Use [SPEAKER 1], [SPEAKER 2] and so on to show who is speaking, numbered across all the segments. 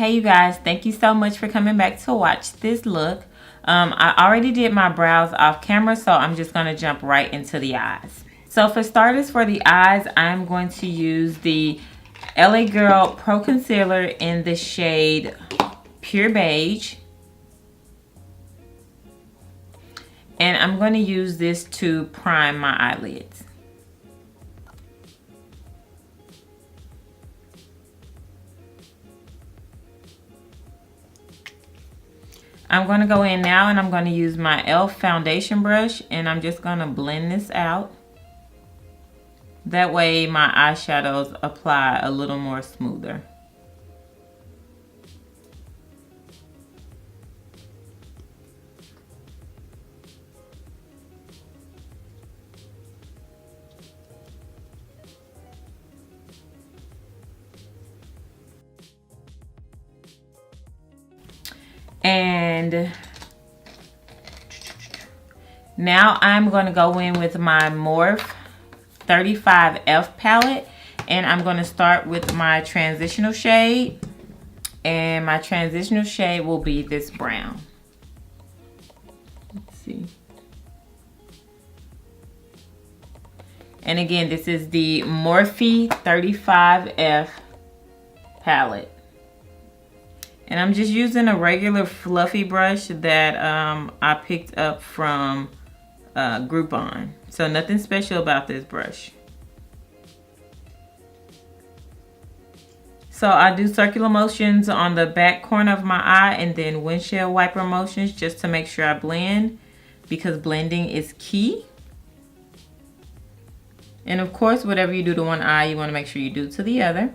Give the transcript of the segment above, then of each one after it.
[SPEAKER 1] Hey you guys, thank you so much for coming back to watch this look. I already did my brows off camera, so I'm just going to jump right into the eyes. So for starters, for the eyes, I'm going to use the LA Girl Pro Concealer in the shade Pure Beige. And I'm going to use this to prime my eyelids. I'm going to go in now and I'm going to use my e.l.f. foundation brush and I'm just going to blend this out. That way my eyeshadows apply a little more smoother. And now I'm going to go in with my Morphe 35F palette, and I'm going to start with my transitional shade, and my transitional shade will be this brown. Let's see. And again, this is the Morphe 35F palette. And I'm just using a regular fluffy brush that I picked up from Groupon. So nothing special about this brush. So I do circular motions on the back corner of my eye and then windshield wiper motions just to make sure I blend, because blending is key. And of course, whatever you do to one eye, you want to make sure you do to the other.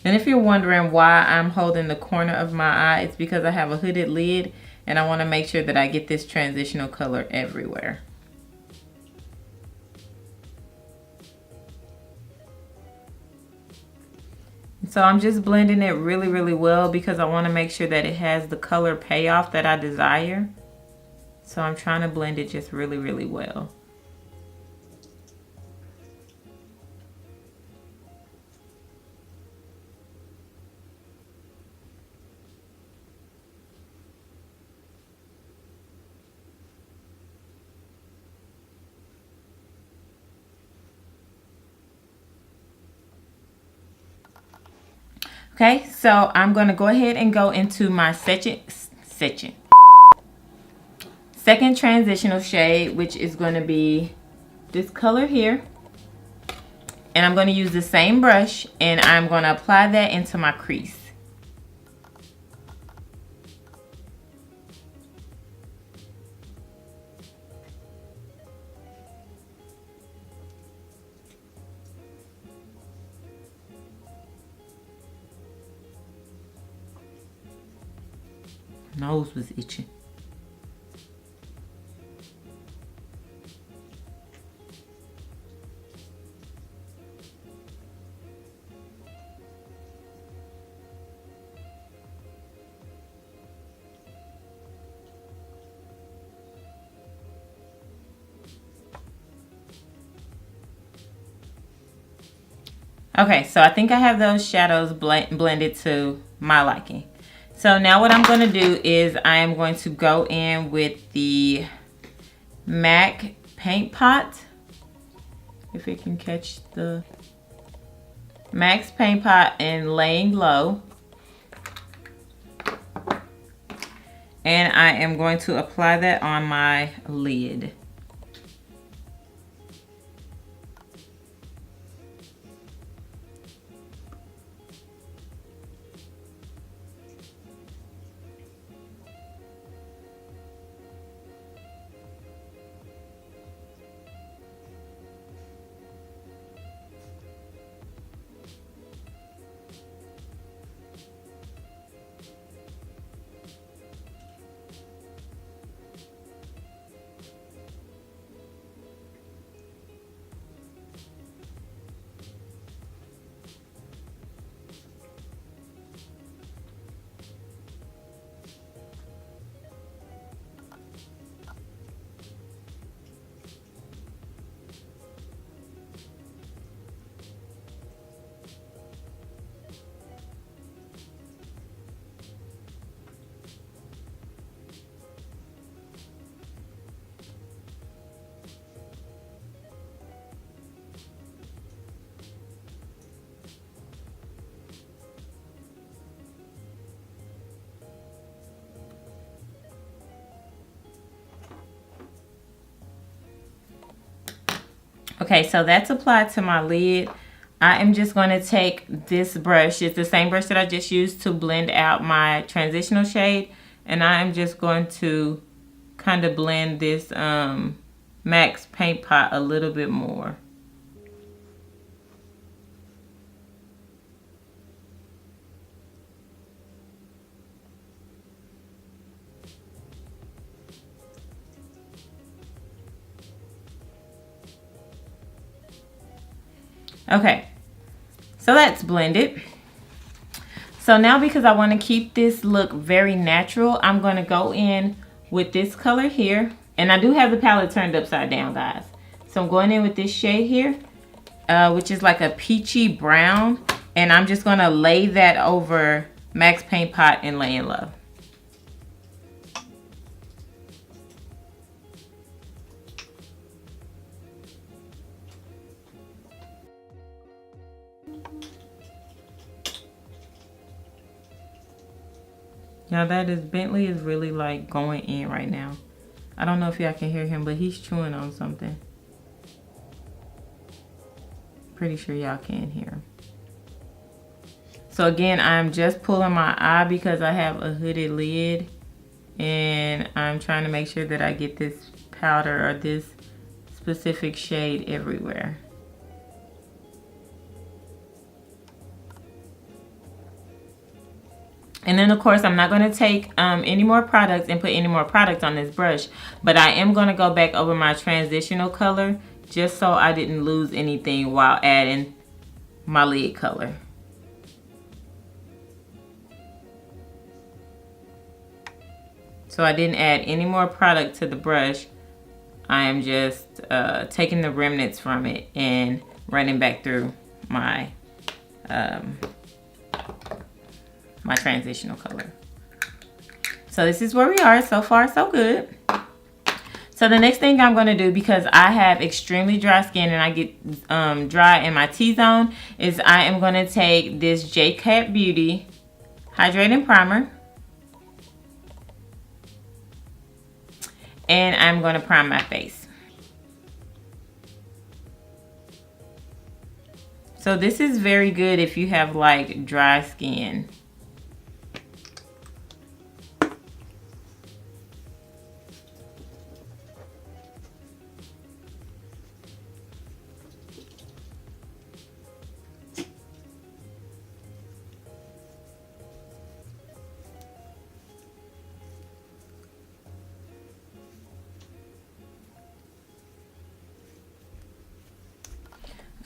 [SPEAKER 1] And if you're wondering why I'm holding the corner of my eye, it's because I have a hooded lid and I want to make sure that I get this transitional color everywhere. So I'm just blending it really, really well because I want to make sure that it has the color payoff that I desire. So I'm trying to blend it just really, really well. Okay, so I'm going to go ahead and go into my second transitional shade, which is going to be this color here. And I'm going to use the same brush and I'm going to apply that into my crease. Nose was itching. Okay, so I think I have those shadows blended to my liking. So now what I'm going to do is I am going to go in with the MAC Paint Pot. If it can catch the MAC's Paint Pot and Laying Low. And I am going to apply that on my lid. Okay, so that's applied to my lid. I am just going to take this brush. It's the same brush that I just used to blend out my transitional shade. And I am just going to kind of blend this MAC's paint pot a little bit more. Okay, so that's blended. So now, because I want to keep this look very natural, I'm going to go in with this color here. And I do have the palette turned upside down, guys. So I'm going in with this shade here, which is like a peachy brown. And I'm just going to lay that over MAC's paint pot and lay in love. Now that is, Bentley is really like going in right now. I don't know if y'all can hear him, but he's chewing on something. Pretty sure y'all can hear him. So again, I'm just pulling my eye because I have a hooded lid. And I'm trying to make sure that I get this powder or this specific shade everywhere. And then of course, I'm not going to take any more products and put any more products on this brush, but I am going to go back over my transitional color just so I didn't lose anything while adding my lid color. So I didn't add any more product to the brush. I am just taking the remnants from it and running back through my my transitional color. So this is where we are. So far, so good. So the next thing I'm going to do, because I have extremely dry skin and I get dry in my T-zone, is I am going to take this J-Cat Beauty Hydrating Primer. And I'm going to prime my face. So this is very good if you have like dry skin.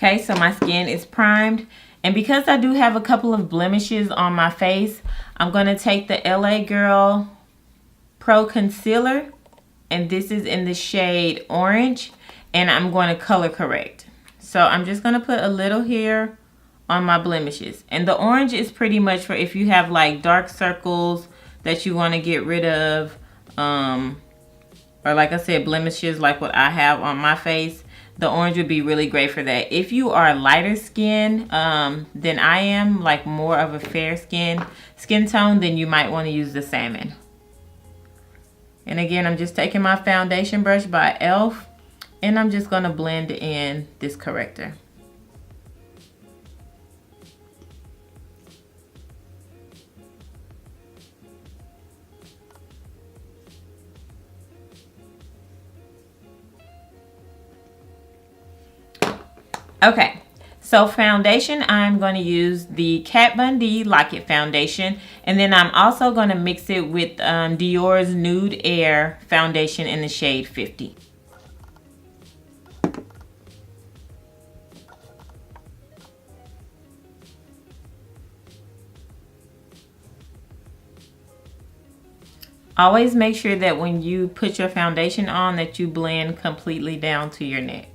[SPEAKER 1] Okay, so my skin is primed. And because I do have a couple of blemishes on my face, I'm going to take the LA Girl Pro Concealer. And this is in the shade Orange. And I'm going to color correct. So I'm just going to put a little here on my blemishes. And the orange is pretty much for if you have like dark circles that you want to get rid of. Or like I said, blemishes like what I have on my face. The orange would be really great for that. If you are lighter skin than I am, like more of a fair skin tone, then you might want to use the salmon. And again, I'm just taking my foundation brush by e.l.f. and I'm just going to blend in this corrector. Okay, so foundation, I'm going to use the Kat Von D Lock It foundation. And then I'm also going to mix it with Dior's Nude Air foundation in the shade 50. Always make sure that when you put your foundation on that you blend completely down to your neck.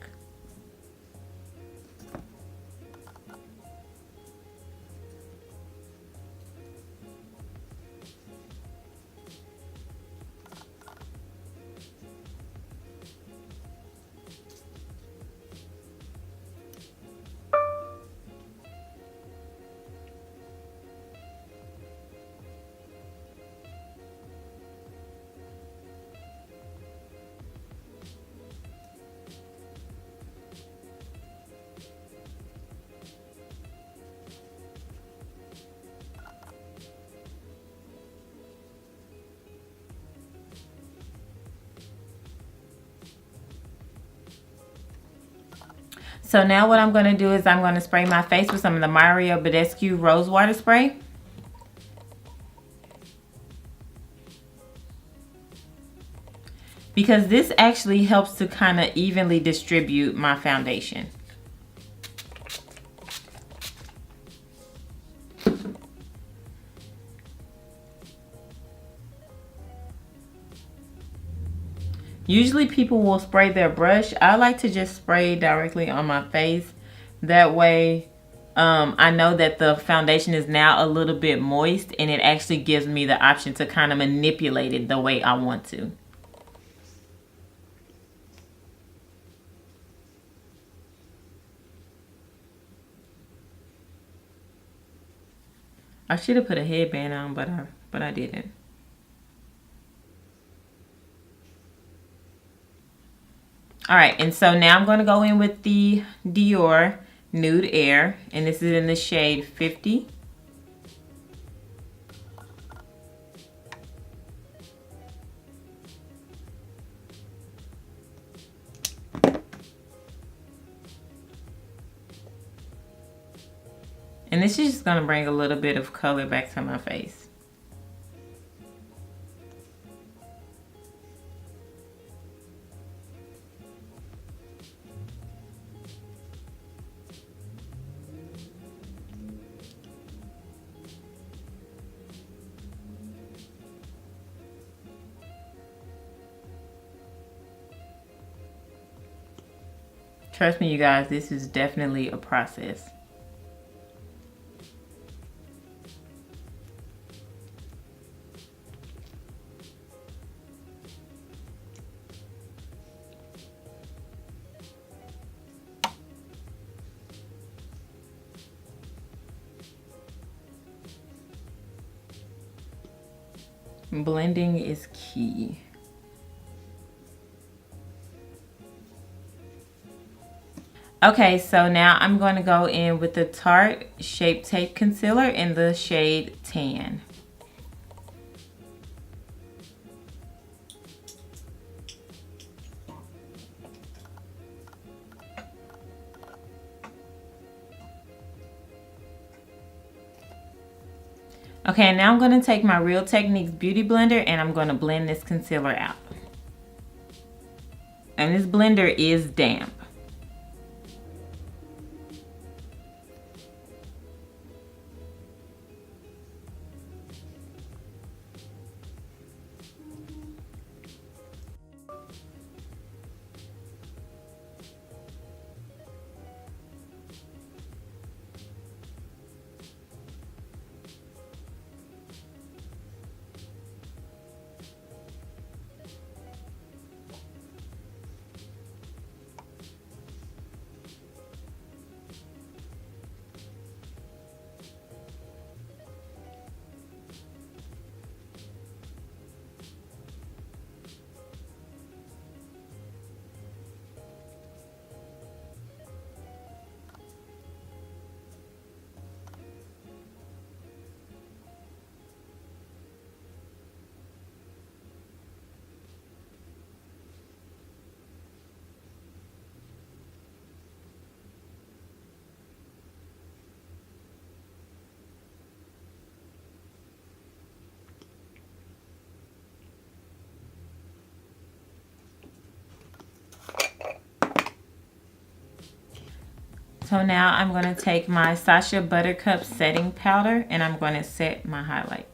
[SPEAKER 1] So now what I'm going to do is I'm going to spray my face with some of the Mario Badescu Rose Water Spray. Because this actually helps to kind of evenly distribute my foundation. Usually people will spray their brush. I like to just spray directly on my face. That way I know that the foundation is now a little bit moist, and it actually gives me the option to kind of manipulate it the way I want to. I should have put a headband on, but I didn't. All right, and so now I'm going to go in with the Dior Nude Air, and this is in the shade 50. And this is just going to bring a little bit of color back to my face. Trust me, you guys, this is definitely a process. Blending is key. Okay, so now I'm going to go in with the Tarte Shape Tape Concealer in the shade Tan. Okay, now I'm going to take my Real Techniques Beauty Blender and I'm going to blend this concealer out. And this blender is damp. So now I'm going to take my Sacha Buttercup setting powder and I'm going to set my highlight.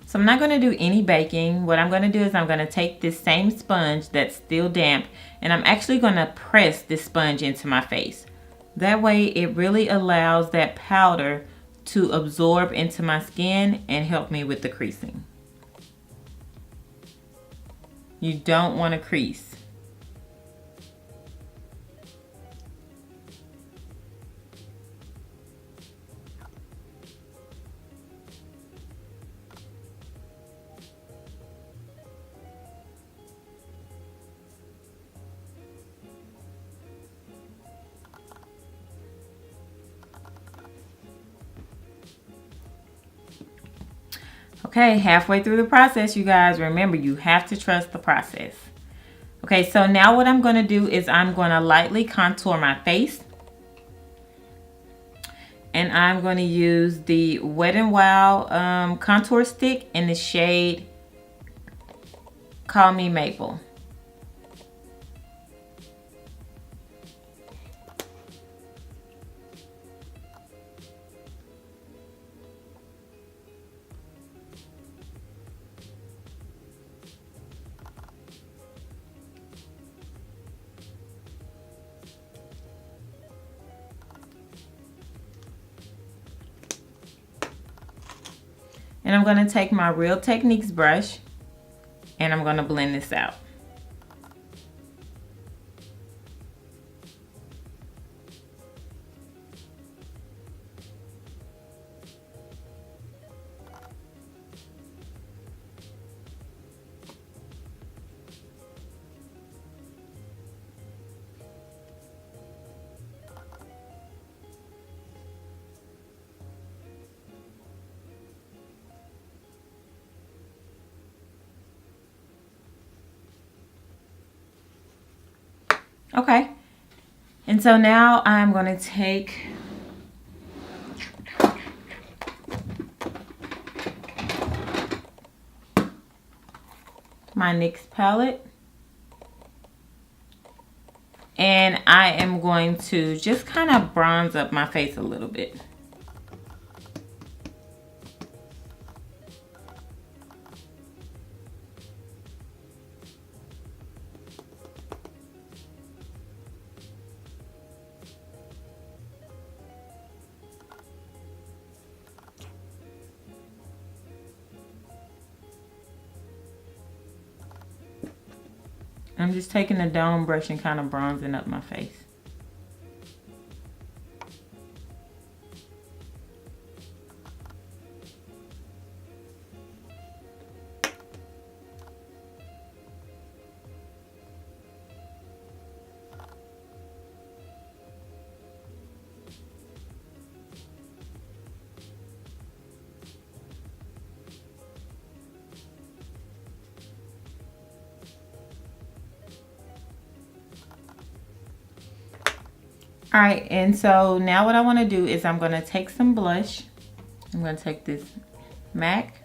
[SPEAKER 1] So I'm not going to do any baking. What I'm going to do is I'm going to take this same sponge that's still damp and I'm actually going to press this sponge into my face. That way it really allows that powder to absorb into my skin and help me with the creasing. You don't want to crease. Okay, halfway through the process, you guys. Remember, you have to trust the process. Okay, so now what I'm going to do is I'm going to lightly contour my face. And I'm going to use the Wet n Wild contour stick in the shade Call Me Maple. And I'm going to take my Real Techniques brush and I'm going to blend this out. Okay, and so now I'm going to take my NYX palette and I am going to just kind of bronze up my face a little bit. I'm just taking a dome brush and kind of bronzing up my face. All right, and so now what I want to do is I'm going to take some blush. I'm going to take this MAC.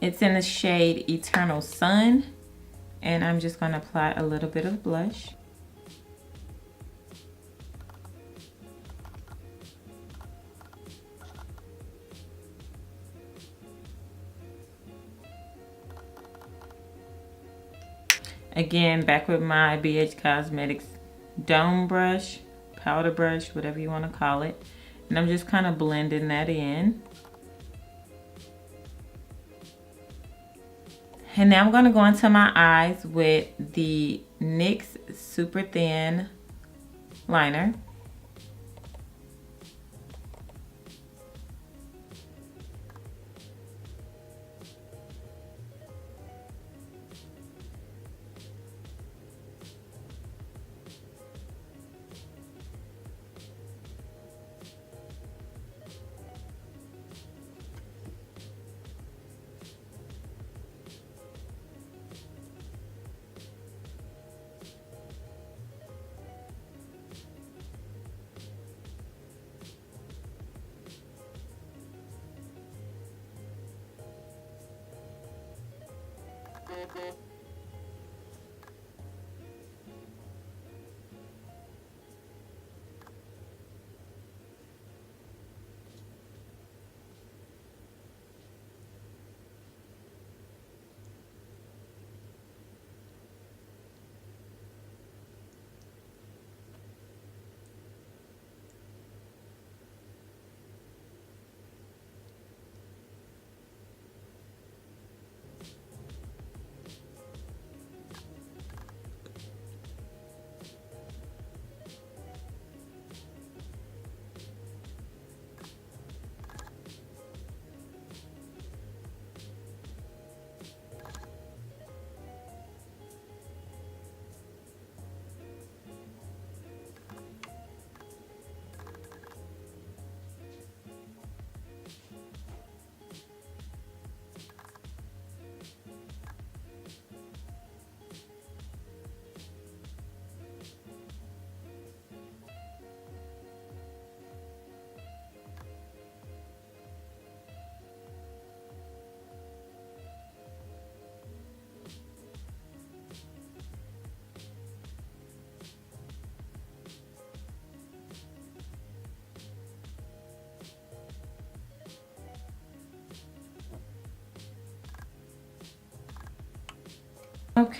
[SPEAKER 1] It's in the shade Eternal Sun, and I'm just going to apply a little bit of blush. Again, back with my BH Cosmetics dome brush, powder brush, whatever you want to call it. And I'm just kind of blending that in. And now I'm going to go into my eyes with the NYX Super Thin Liner.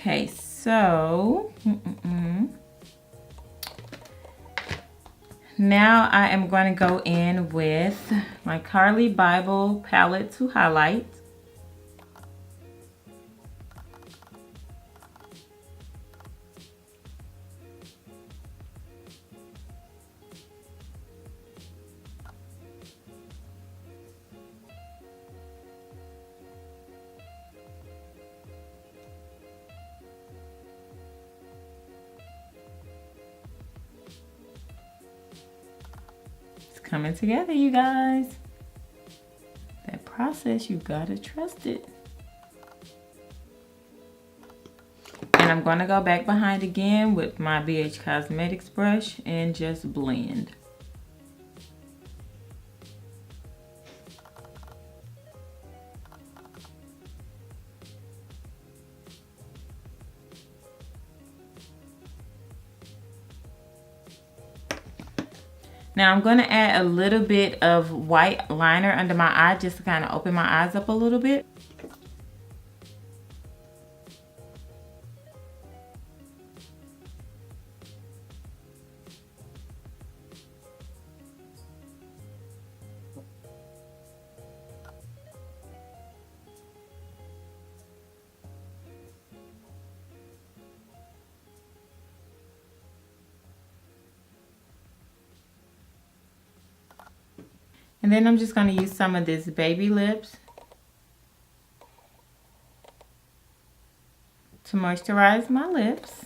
[SPEAKER 1] Okay, so now I am going to go in with my Carly Bible palette to highlight. Coming together, you guys. That process, you gotta trust it. And I'm gonna go back behind again with my BH Cosmetics brush and just blend. Now I'm going to add a little bit of white liner under my eye just to kind of open my eyes up a little bit. And then I'm just going to use some of this Baby Lips to moisturize my lips.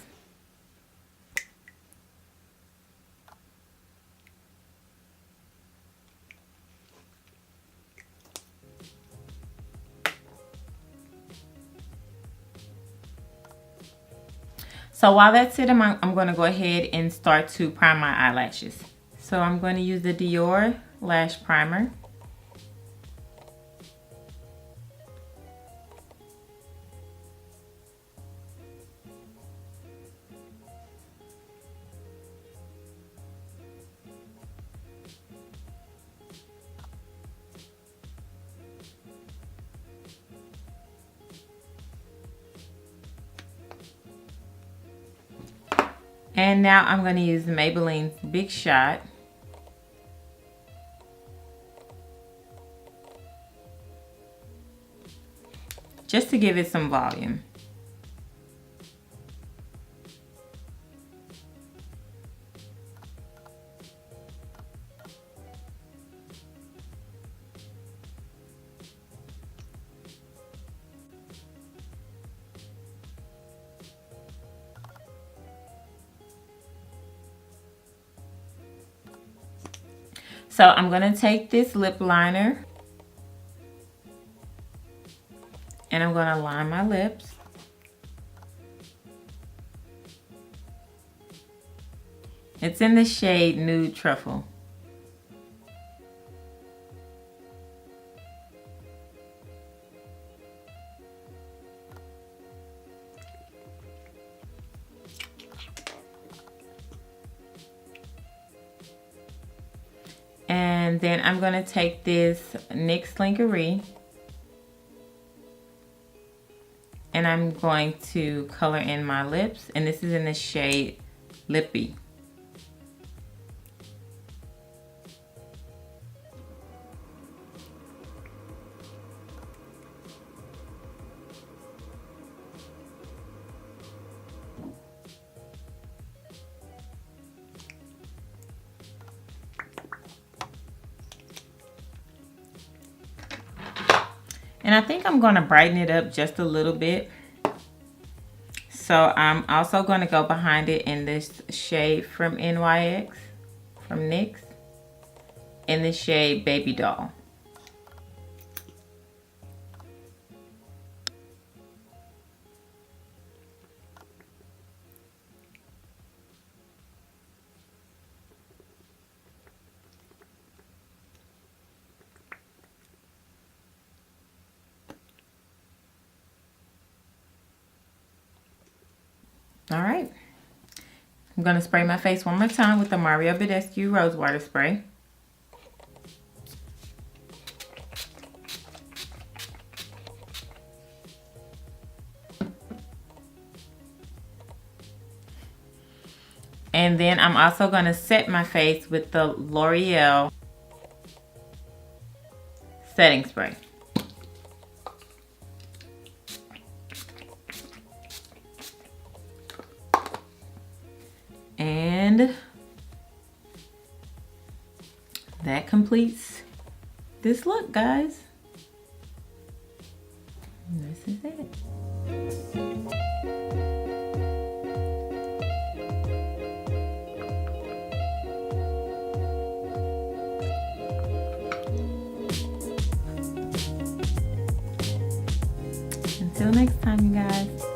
[SPEAKER 1] So while that's sitting, I'm going to go ahead and start to prime my eyelashes. So I'm going to use the Dior Lash Primer. And now I'm going to use Maybelline's Big Shot. Just to give it some volume. So I'm going to take this lip liner and I'm going to line my lips. It's in the shade Nude Truffle. And then I'm going to take this NYX Lingerie and I'm going to color in my lips, and this is in the shade Lippy. And I think I'm going to brighten it up just a little bit. So I'm also going to go behind it in this shade from NYX, from NYX, in the shade Baby Doll. All right, I'm going to spray my face one more time with the Mario Badescu Rose Water Spray. And then I'm also going to set my face with the L'Oreal setting spray. And that completes this look, guys. And this is it. Until next time, you guys.